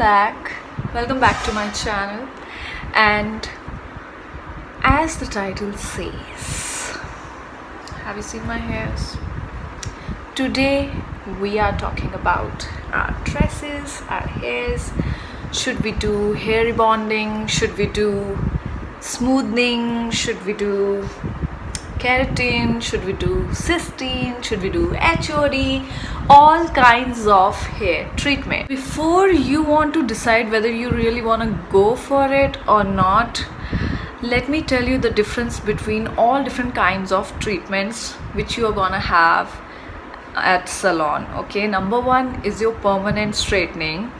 back. Welcome back to my channel. And as the title says, have you seen my hairs? Today we are talking about our tresses, our hairs. Should we do hair rebonding? Should we do smoothing? Should we do keratin? Should we do cysteine? Should we do HOD? All kinds of hair treatment. Before you want to decide whether you really want to go for it or not, let me tell you the difference between all different kinds of treatments which you are gonna have at salon. Okay, number one is your permanent straightening.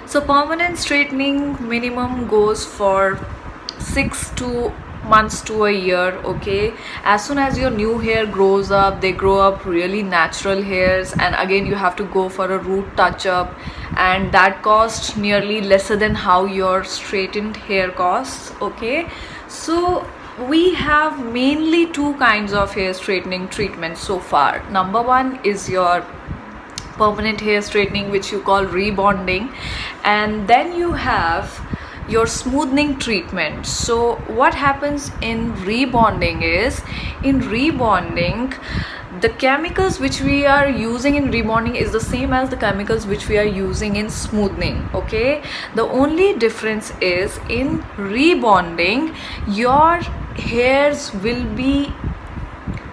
So permanent straightening minimum goes for 6 months to a year. Okay, as soon as your new hair grows up, they grow up really natural hairs, and again you have to go for a root touch up, and that costs nearly lesser than how your straightened hair costs. Okay, so we have mainly two kinds of hair straightening treatments so far. Number one is your permanent hair straightening, which you call rebonding, and then you have your smoothing treatment. So what happens in rebonding is, in rebonding, the chemicals which we are using in rebonding is the same as the chemicals which we are using in smoothing. Okay, the only difference is in rebonding your hairs will be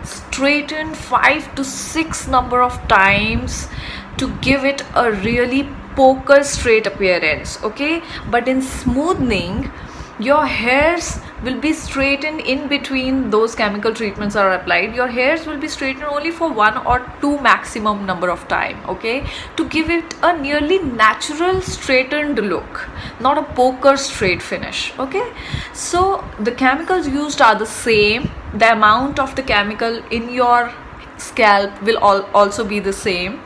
straightened 5 to 6 number of times to give it a really poker straight appearance. Okay, but in smoothing your hairs will be straightened in between those chemical treatments are applied. Your hairs will be straightened only for 1 or 2 maximum number of time. Okay, to give it a nearly natural straightened look, not a poker straight finish. Okay, so the chemicals used are the same, the amount of the chemical in your scalp will also be the same.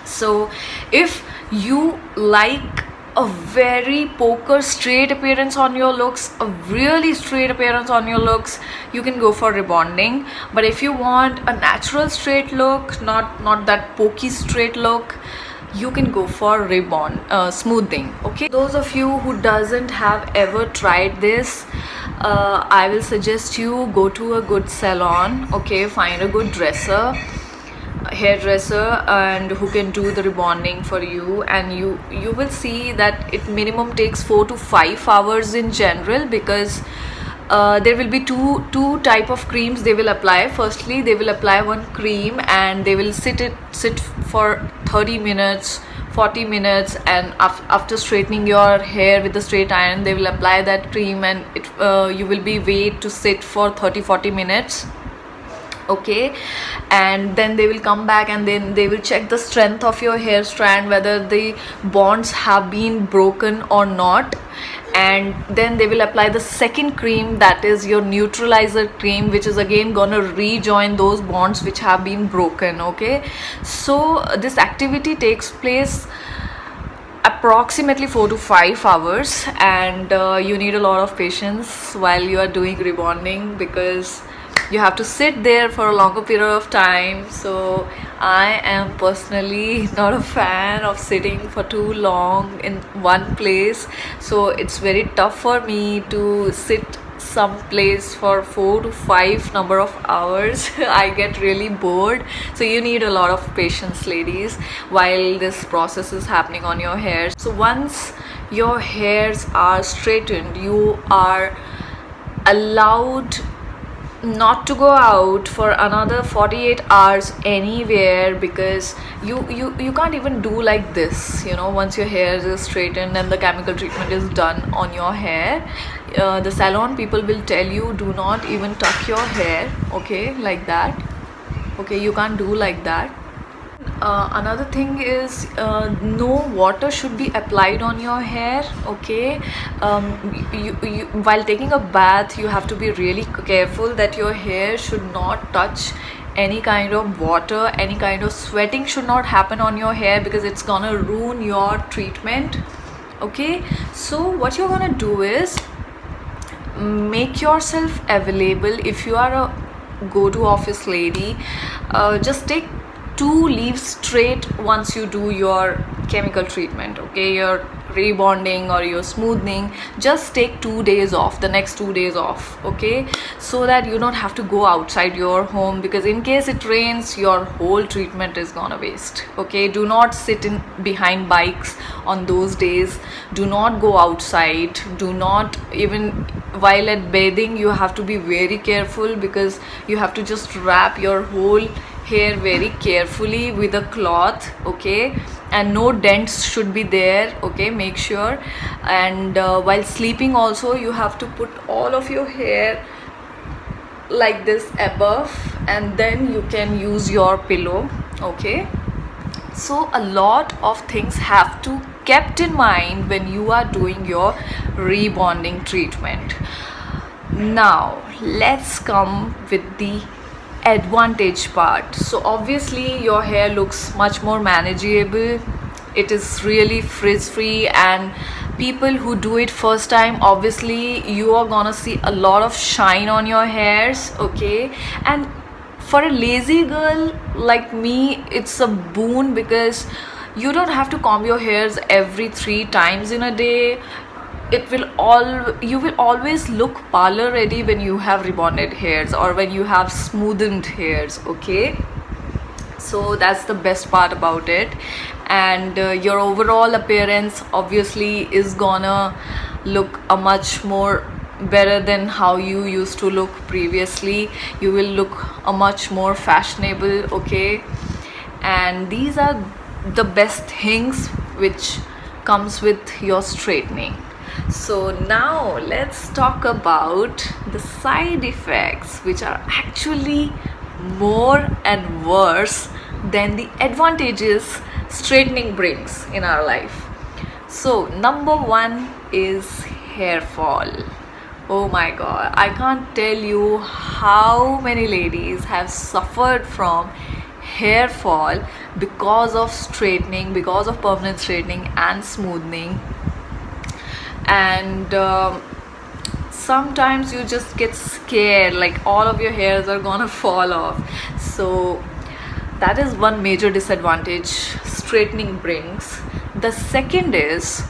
So if you like a very poker straight appearance on your looks, a really straight appearance on your looks, you can go for rebonding. But if you want a natural straight look, not that pokey straight look, you can go for smoothing. Okay, those of you who doesn't have ever tried this, I will suggest you go to a good salon. Okay, find a good hairdresser and who can do the rebonding for you, and you will see that it minimum takes 4 to 5 hours in general, because there will be two type of creams they will apply. Firstly, they will apply one cream and they will sit for 30 minutes 40 minutes, and after straightening your hair with the straight iron, they will apply that cream, and you will be wait to sit for 30-40 minutes. Okay, and then they will come back and then they will check the strength of your hair strand, whether the bonds have been broken or not, and then they will apply the second cream, that is your neutralizer cream, which is again gonna rejoin those bonds which have been broken. Okay, so this activity takes place approximately 4 to 5 hours, and you need a lot of patience while you are doing rebonding, because you have to sit there for a longer period of time. So I am personally not a fan of sitting for too long in one place, so it's very tough for me to sit someplace for 4 to 5 number of hours. I get really bored, so you need a lot of patience, ladies, while this process is happening on your hair. So once your hairs are straightened, you are allowed not to go out for another 48 hours anywhere, because you can't even do like this, once your hair is straightened and the chemical treatment is done on your hair. The salon people will tell you, do not even tuck your hair, okay, like that. Okay, you can't do like that. Another thing is, no water should be applied on your hair. Okay, while taking a bath, you have to be really careful that your hair should not touch any kind of water. Any kind of sweating should not happen on your hair, because it's gonna ruin your treatment. Okay, so what you're gonna do is make yourself available. If you are a go-to office lady, just take 2 leaves straight once you do your chemical treatment. Okay, your rebonding or you're smoothing, just take 2 days off, the next 2 days off, okay, so that you don't have to go outside your home, because in case it rains, your whole treatment is gonna waste. Okay, do not sit in behind bikes on those days, do not go outside, do not, even while at bathing, you have to be very careful, because you have to just wrap your whole hair very carefully with a cloth, okay, and no dents should be there, okay, make sure. And while sleeping also, you have to put all of your hair like this above, and then you can use your pillow, okay. So a lot of things have to kept in mind when you are doing your rebonding treatment. Now let's come with the advantage part. So obviously your hair looks much more manageable, it is really frizz free, and people who do it first time, obviously you are gonna see a lot of shine on your hairs, okay. And for a lazy girl like me, it's a boon, because you don't have to comb your hairs every 3 times in a day. You will always look parlor ready when you have rebonded hairs or when you have smoothened hairs, okay. So that's the best part about it. And your overall appearance obviously is gonna look a much more better than how you used to look previously. You will look a much more fashionable, okay. And these are the best things which comes with your straightening. So now let's talk about the side effects, which are actually more and worse than the advantages straightening brings in our life. So number one is hair fall. Oh my god, I can't tell you how many ladies have suffered from hair fall because of straightening, because of permanent straightening and smoothing. And sometimes you just get scared, like all of your hairs are gonna fall off. So that is one major disadvantage straightening brings. The second is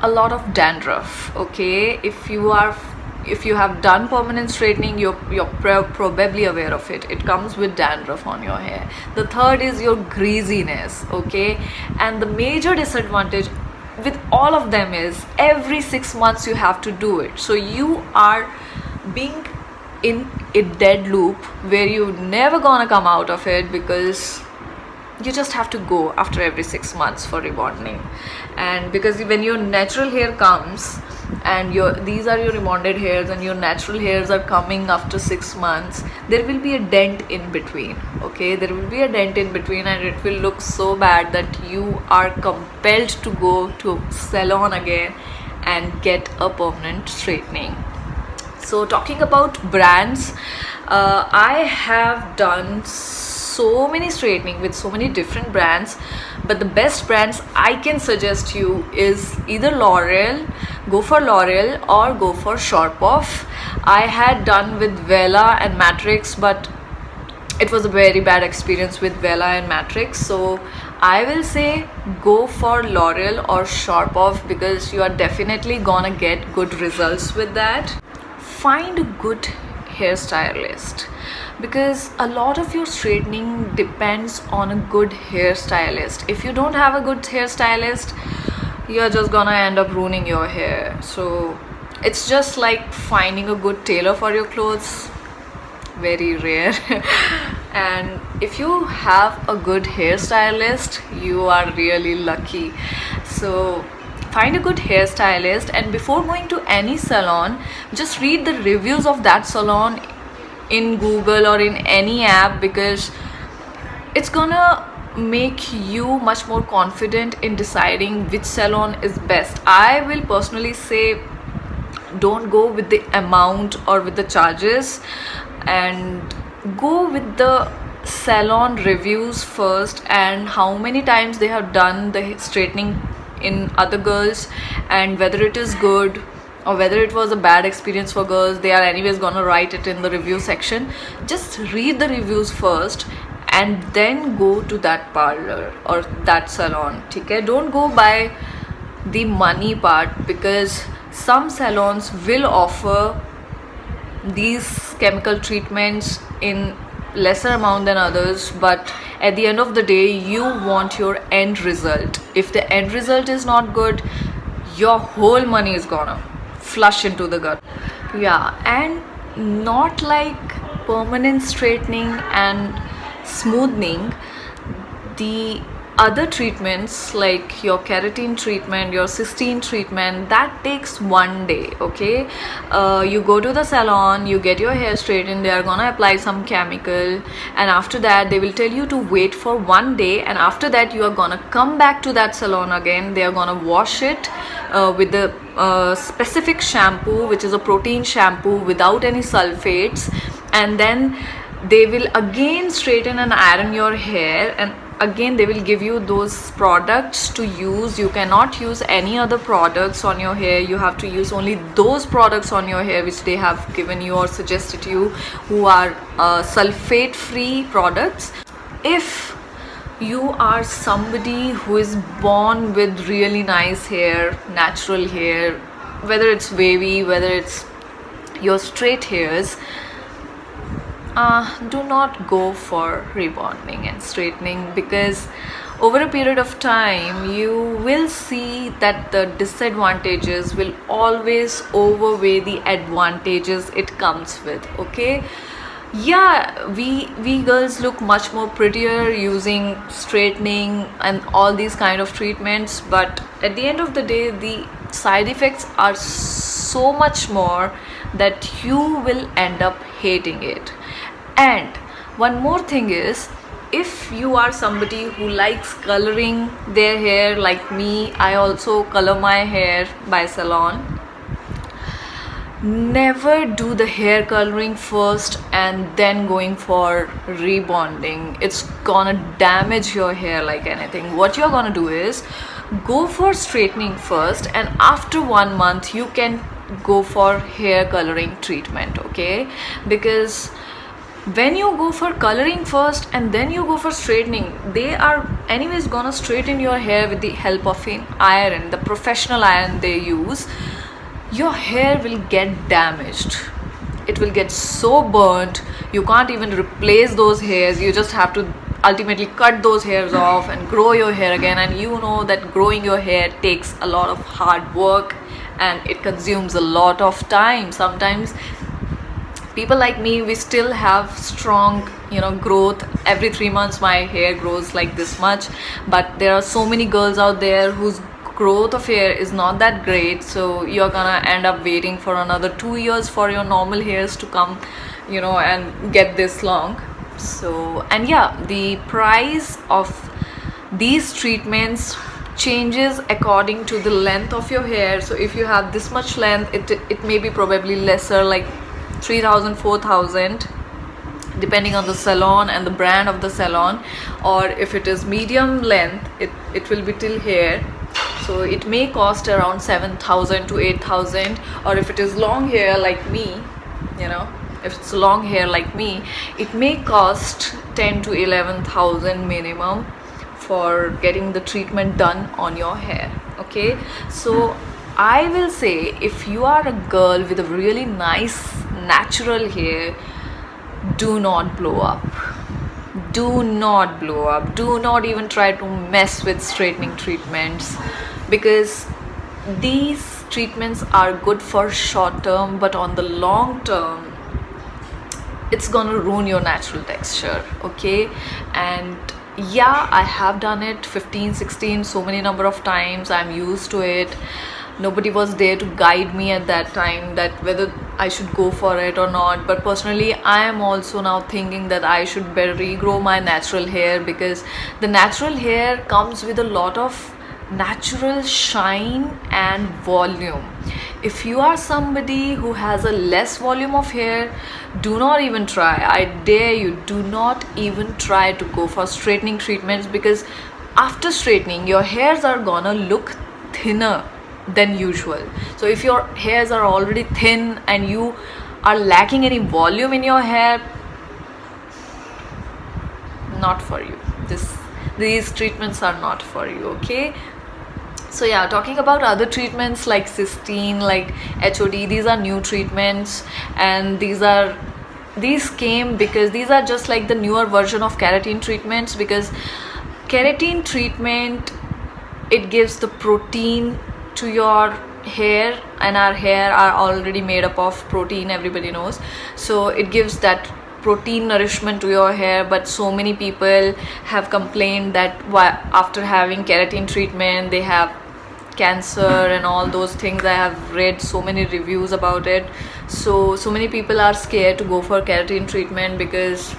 a lot of dandruff, okay. If you have done permanent straightening, you're probably aware of it. It comes with dandruff on your hair. The third is your greasiness, okay. And the major disadvantage with all of them is every 6 months you have to do it. So you are being in a dead loop where you never gonna come out of it, because you just have to go after every 6 months for rebonding. And because when your natural hair comes and these are your rebonded hairs and your natural hairs are coming after 6 months, there will be a dent in between, okay. There will be a dent in between, and it will look so bad that you are compelled to go to a salon again and get a permanent straightening. So talking about brands, I have done so many straightening with so many different brands, but the best brands I can suggest you is either L'Oreal, go for L'Oreal, or go for Sharpoff. I had done with Vela and Matrix, but it was a very bad experience with Vela and Matrix. So I will say go for L'Oreal or Sharpoff, because you are definitely gonna get good results with that. Find a good hairstylist, because a lot of your straightening depends on a good hairstylist. If you don't have a good hairstylist, you're just gonna end up ruining your hair. So it's just like finding a good tailor for your clothes, very rare. And if you have a good hairstylist, you are really lucky. So find a good hairstylist, and before going to any salon, just read the reviews of that salon in Google or in any app, because it's gonna make you much more confident in deciding which salon is best. I will personally say don't go with the amount or with the charges, and go with the salon reviews first, and how many times they have done the straightening in other girls, and whether it is good or whether it was a bad experience for girls. They are anyways gonna write it in the review section. Just read the reviews first and then go to that parlor or that salon, okay. Don't go by the money part, because some salons will offer these chemical treatments in lesser amount than others, but at the end of the day you want your end result. If the end result is not good, your whole money is gonna flush into the gut. Yeah, and not like permanent straightening and smoothing. The other treatments like your keratin treatment, your cysteine treatment, that takes one day. Okay, you go to the salon, you get your hair straightened, they are gonna apply some chemical, and after that they will tell you to wait for one day, and after that you are gonna come back to that salon again. They are gonna wash it with the specific shampoo, which is a protein shampoo without any sulfates, and then they will again straighten and iron your hair, and again they will give you those products to use. You cannot use any other products on your hair. You have to use only those products on your hair which they have given you or suggested you, who are sulfate free products. If you are somebody who is born with really nice hair, natural hair, whether it's wavy, whether it's your straight hairs, do not go for rebonding and straightening, because over a period of time you will see that the disadvantages will always outweigh the advantages it comes with. Okay, yeah, we girls look much more prettier using straightening and all these kind of treatments, but at the end of the day the side effects are so much more that you will end up hating it. And one more thing is, if you are somebody who likes coloring their hair like me, I also color my hair by salon. Never do the hair coloring first and then going for rebonding. It's gonna damage your hair like anything. What you're gonna do is go for straightening first, and after 1 month you can go for hair coloring treatment. Okay, because when you go for coloring first and then you go for straightening, they are anyways gonna straighten your hair with the help of an iron, the professional iron they use. Your hair will get damaged, it will get so burnt, you can't even replace those hairs. You just have to ultimately cut those hairs off and grow your hair again, and you know that growing your hair takes a lot of hard work and it consumes a lot of time. Sometimes people like me, we still have strong growth. Every 3 months my hair grows like this much, but there are so many girls out there whose growth of hair is not that great, so you're gonna end up waiting for another 2 years for your normal hairs to come and get this long. So, and yeah, the price of these treatments changes according to the length of your hair. So if you have this much length, it may be probably lesser, like 3,000 4,000, depending on the salon and the brand of the salon. Or if it is medium length, it will be till here, so it may cost around 7,000 to 8,000. Or if it is long hair like me, if it's long hair like me, it may cost 10 to 11,000 minimum for getting the treatment done on your hair. Okay, so I will say, if you are a girl with a really nice natural hair, do not blow up. Do not blow up. Do not even try to mess with straightening treatments, because these treatments are good for short term, but on the long term it's gonna ruin your natural texture. Okay, and yeah, I have done it 15 16 so many number of times. I'm used to it. Nobody was there to guide me at that time that whether I should go for it or not. But personally, I am also now thinking that I should better regrow my natural hair, because the natural hair comes with a lot of natural shine and volume. If you are somebody who has a less volume of hair, do not even try. I dare you, do not even try to go for straightening treatments, because after straightening your hairs are gonna look thinner than usual. So if your hairs are already thin and you are lacking any volume in your hair, not for you. These treatments are not for you. Okay, So yeah, talking about other treatments like cysteine, like HOD, these are new treatments, and these came because these are just like the newer version of keratin treatments, because keratin treatment, it gives the protein to your hair, and our hair are already made up of protein, everybody knows. So it gives that protein nourishment to your hair, but so many people have complained that after having keratin treatment they have cancer and all those things. I have read so many reviews about it. So many people are scared to go for keratin treatment because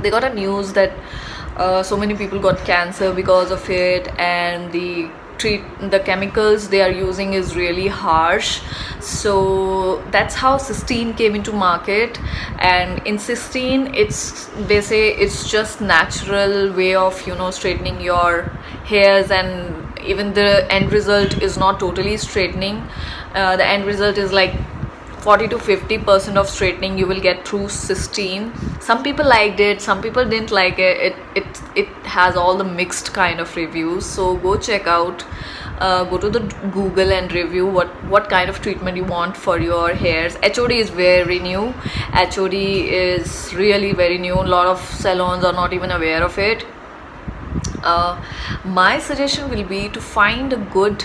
they got a news that so many people got cancer because of it, and the chemicals they are using is really harsh. So that's how cysteine came into market. And in cysteine, they say it's just natural way of straightening your hairs, and even the end result is not totally straightening. The end result is like 40 to 50% of straightening you will get through cysteine. Some people liked it, some people didn't like it. It has all the mixed kind of reviews. So go check out, go to the Google and review what kind of treatment you want for your hairs. HOD is very new. HOD is really very new. A lot of salons are not even aware of it. My suggestion will be to find a good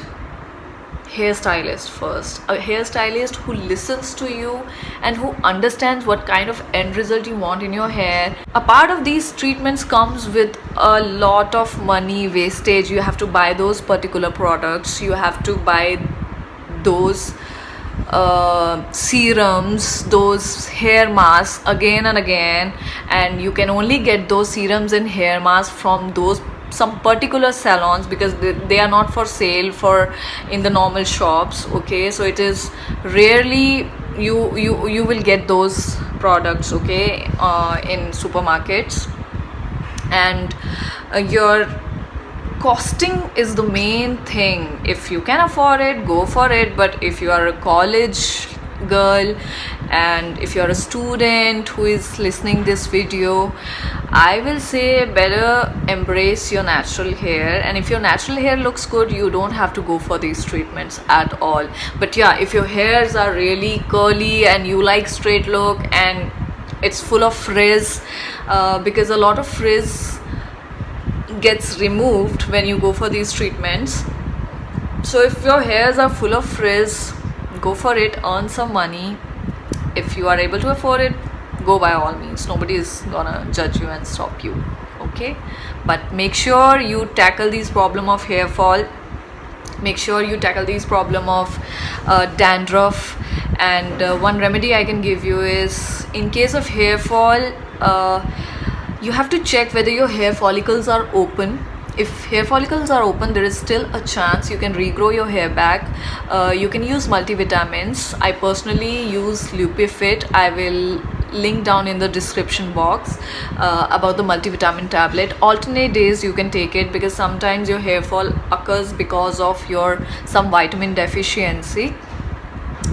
hairstylist first, a hairstylist who listens to you and who understands what kind of end result you want in your hair. A part of these treatments comes with a lot of money wastage. You have to buy those particular products, you have to buy those serums, those hair masks again and again, and you can only get those serums and hair masks from some particular salons, because they are not for sale in the normal shops. Okay, so it is rarely you will get those products, okay, in supermarkets. And your costing is the main thing. If you can afford it, go for it. But if you are a college girl and if you're a student who is listening this video, I will say better embrace your natural hair. And if your natural hair looks good, you don't have to go for these treatments at all. But yeah, if your hairs are really curly and you like straight look and it's full of frizz, because a lot of frizz gets removed when you go for these treatments. So if your hairs are full of frizz, go for it, earn some money. If you are able to afford it, go by all means. Nobody is gonna judge you and stop you, okay? But make sure you tackle these problem of hair fall. Make sure you tackle these problem of dandruff. And one remedy I can give you is, in case of hair fall, you have to check whether your hair follicles are open. If hair follicles are open, there is still a chance you can regrow your hair back. You can use multivitamins. I personally use Lupifit. I will link down in the description box about the multivitamin tablet. Alternate days you can take it, because sometimes your hair fall occurs because of some vitamin deficiency.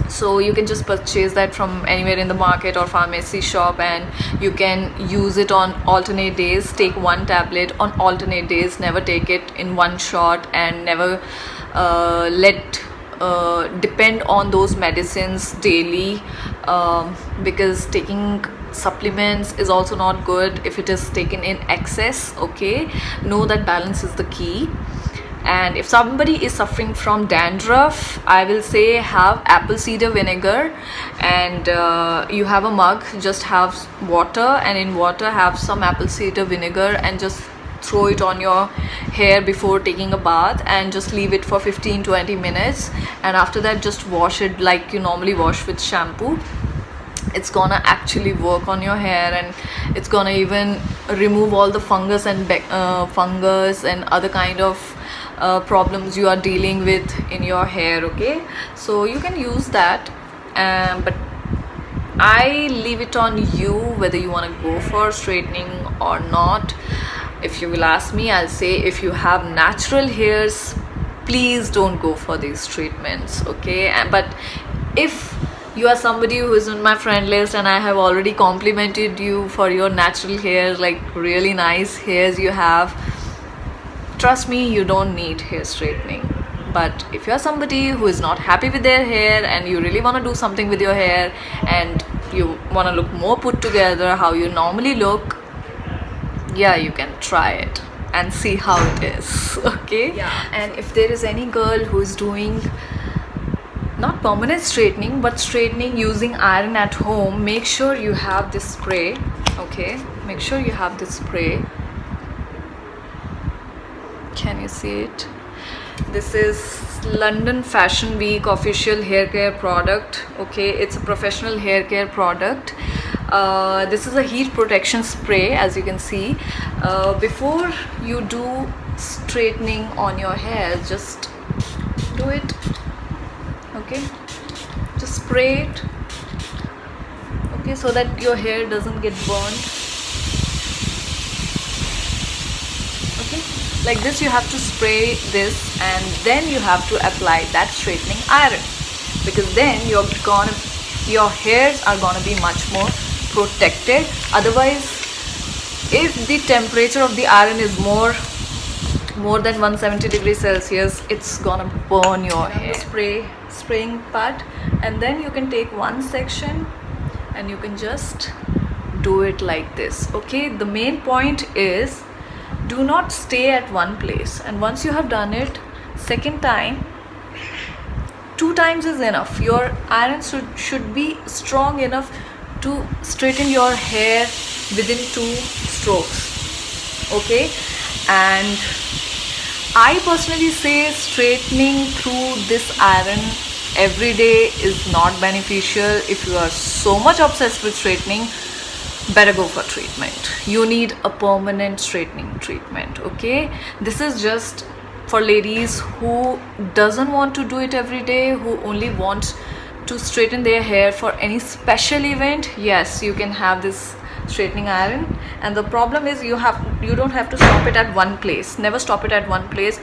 So you can just purchase that from anywhere in the market or pharmacy shop, and you can use it on alternate days. Take one tablet on alternate days. Never take it in one shot, and never depend on those medicines daily, because taking supplements is also not good if it is taken in excess. Okay, know that balance is the key. And if somebody is suffering from dandruff, I will say have apple cider vinegar, and you have a mug, just have water, and in water have some apple cider vinegar, and just throw it on your hair before taking a bath, and just leave it for 15-20 minutes. And after that, just wash it like you normally wash with shampoo. It's gonna actually work on your hair, and it's gonna even remove all the fungus and other kind of problems you are dealing with in your hair. Okay, so you can use that, but I leave it on you whether you want to go for straightening or not. If you will ask me, I'll say if you have natural hairs, please don't go for these treatments. Okay, but if you are somebody who is on my friend list and I have already complimented you for your natural hairs, like really nice hairs you have, trust me, you don't need hair straightening. But if you're somebody who is not happy with their hair and you really want to do something with your hair and you want to look more put together how you normally look, yeah, you can try it and see how it is. Okay, yeah. And if there is any girl who is doing not permanent straightening but straightening using iron at home, make sure you have this spray. Okay, make sure you have this spray. Can you see it? This is London Fashion Week official hair care product. Okay, it's a professional hair care product. This is a heat protection spray, as you can see. Before you do straightening on your hair, just do it. Okay, just spray it. Okay, so that your hair doesn't get burned. Okay, like this you have to spray this, and then you have to apply that straightening iron, because then your hairs are gonna be much more protected. Otherwise, if the temperature of the iron is more than 170 degrees Celsius, it's gonna burn your hair. Spraying part, and then you can take one section and you can just do it like this. Okay, the main point is do not stay at one place, and once you have done it second time, 2 times is enough. Your iron should be strong enough to straighten your hair within 2 strokes. Okay, and I personally say straightening through this iron every day is not beneficial. If you are so much obsessed with straightening, better go for treatment. You need a permanent straightening treatment. Okay, this is just for ladies who doesn't want to do it every day, who only want to straighten their hair for any special event. Yes, you can have this straightening iron, and the problem is you don't have to stop it at one place. Never stop it at one place.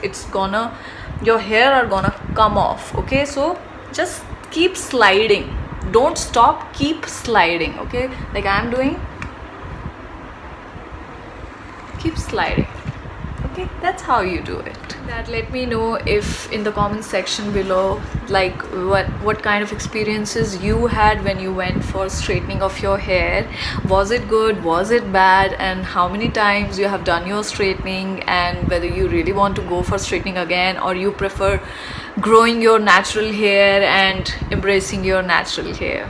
Your hair are gonna come off. Okay, so just keep sliding, don't stop, keep sliding. Okay, like I'm doing, keep sliding. Okay, that's how you do it. Let me know if in the comment section below, like what kind of experiences you had when you went for straightening of your hair. Was it good, was it bad, and how many times you have done your straightening, and whether you really want to go for straightening again, or you prefer growing your natural hair and embracing your natural hair.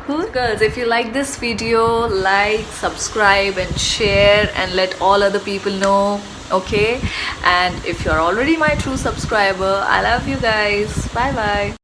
Cool girls, if you like this video, like, subscribe and share, and let all other people know. Okay, and if you're already my true subscriber, I love you guys. Bye bye.